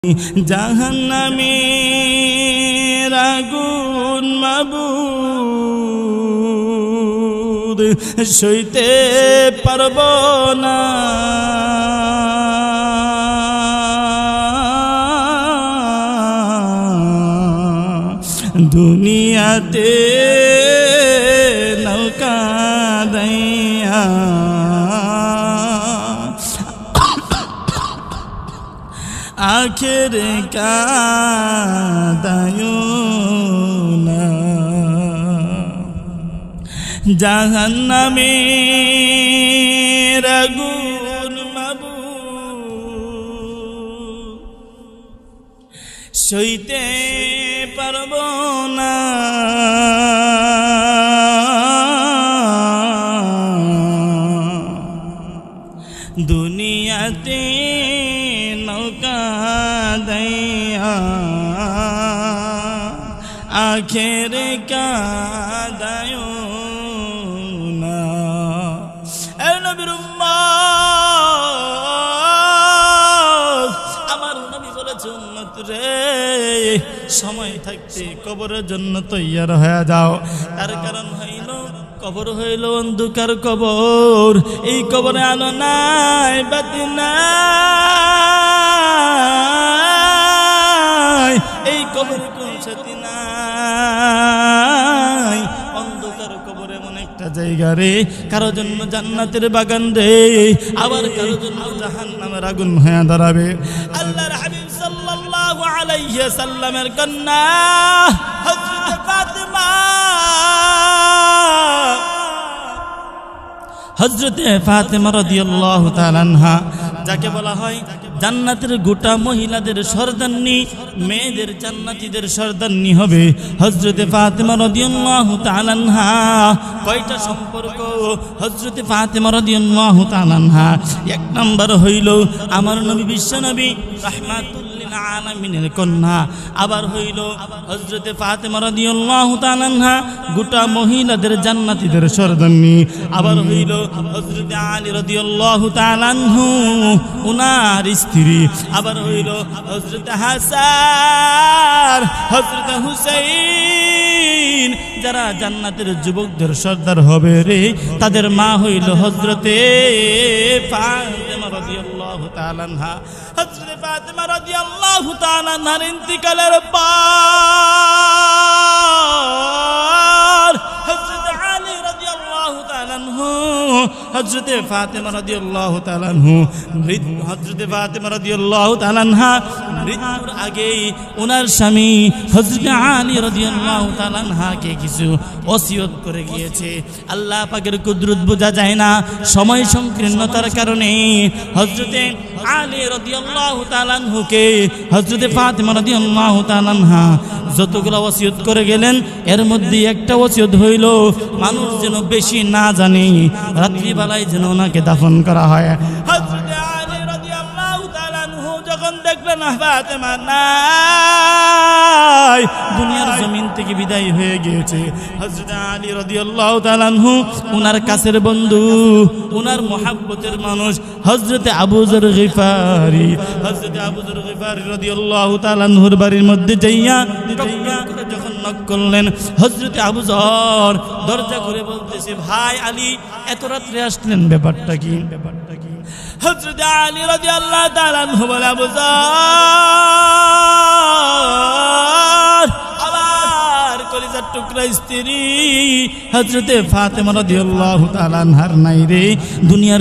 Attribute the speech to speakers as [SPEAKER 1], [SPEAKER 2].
[SPEAKER 1] জাহান্নামের আগুন মাবুদ সইতে পারব না। দুনিয়াতে নৌকা দাইয়া আখের কাদায়ো না। জাহান্নামের আগুন মাবুদ সইতে পারব না। দুনিয়াতে নৌকা দাইয়া আখের কাদায়ো না। এ নবীর উম্মত, আমার নবী বলেছে উম্মত রে, সময় থাকতে কবরের জন্য তৈয়ার হয়ে যাও। তার কারণ হইল কবর হইল অন্ধকার কবর। এই কবরে আলো নাই, বাতি নাই, এই কবরে কোন সাথী নাই। অন্ধকার কবর এমন একটা জায়গা রে, কারো জন্য জান্নাতের বাগান রে, আবার কারো জন্য জাহান্নামের আগুন হয়ে দাঁড়াবে। আল্লাহর হাবিব সাল্লাল্লাহু আলাইহি সাল্লামের কন্যা হযরত ফাতেমা, হযরতে ফাতেমা রাদিয়াল্লাহু তাআলা আনহা, যাকে বলা হয় জান্নাতের গোটা মহিলাদের সরদারনি, মেয়েদের জান্নাতীদের সরদারনি হবে হযরতে ফাতেমা রাদিয়াল্লাহু তাআলা আনহা। কয়টা সম্পর্ক হযরতে ফাতেমা রাদিয়াল্লাহু তাআলা আনহা? এক নাম্বার হইল আমার নবী বিশ্ব নবী রাহমাতুল আলামিনের কন্যা। আবার হইল হযরতে ফাতেমা রাদিয়াল্লাহু তাআলা আনহা গোটা মহিলাদের জান্নাতীদের সরদারনি। আবার হইল হযরতে আলী রাদিয়াল্লাহু তাআলা আনহু, উনার স্ত্রী। আবার হইল হযরতে হাসান, হযরতে হুসাইন, যারা জান্নাতের যুবকদের সর্দার হবে রে, তাদের মা হইল হযরতে ফাতেমা রাদিয়াল্লাহু তাআলা আনহা। হযরতে ফাতেমা রাদিয়াল্লাহু তাআলা আনহার ইন্তিকালের পর হযরতে আলী রাদিয়াল্লাহু তাআলা আনহু, হযরতে ফাতেমা রাদিয়াল্লাহু তাআলা আনহু, হযরতে ফাতেমা রাদিয়াল্লাহু তাআলা আনহা মৃত্যুর আগেই ওনার স্বামী হযরতে আলী রাদিয়াল্লাহু তাআলা আনহাকে কিছু ওসিয়ত করে গিয়েছে। আল্লাহ পাকের কুদরত বোঝা যায় না, সময় সংকীর্ণতার কারণে হযরতে আলী রাদিয়াল্লাহু তাআলা আনহুকে হযরতে ফাতেমা রাদিয়াল্লাহু তাআলা আনহা যতগুলো ওসিয়ত করে গেলেন, এর মধ্যে একটা ওসিয়ত হইল মানুষ যেন বেশি না জানে, রাত্রিবেলায় যেন ওনাকে দাফন করা হয়। হযরতে আলী রাদিয়াল্লাহু তাআলা আনহু যখন দেখলেন ফাতেমা নাই, দুনিয়ার জমিন থেকে বিদায় হয়ে গিয়েছে, হযরতে আলী রাদিয়াল্লাহু তাআলা আনহু ওনার কাছের বন্ধু, ওনার মহব্বতের মানুষ হযরতে আবু যর গিফারি, হযরতে আবু যর গিফারি রাদিয়াল্লাহু তাআলা আনহুর বাড়ির মধ্যে যাইয়া যখন নক করলেন, হযরতে আবু যর দরজা খুলে বলতেছে, ভাই আলী এত রাত্রে আসলেন, ব্যাপারটা কি? হযরতে আলী রাদিয়াল্লাহু তাআলা আনহু বলে, আবু যর আমার কলিজার টুকরা স্ত্রী হযরতে ফাতেমা রাদিয়াল্লাহু তাআলা আনহার নাই রে, দুনিয়ার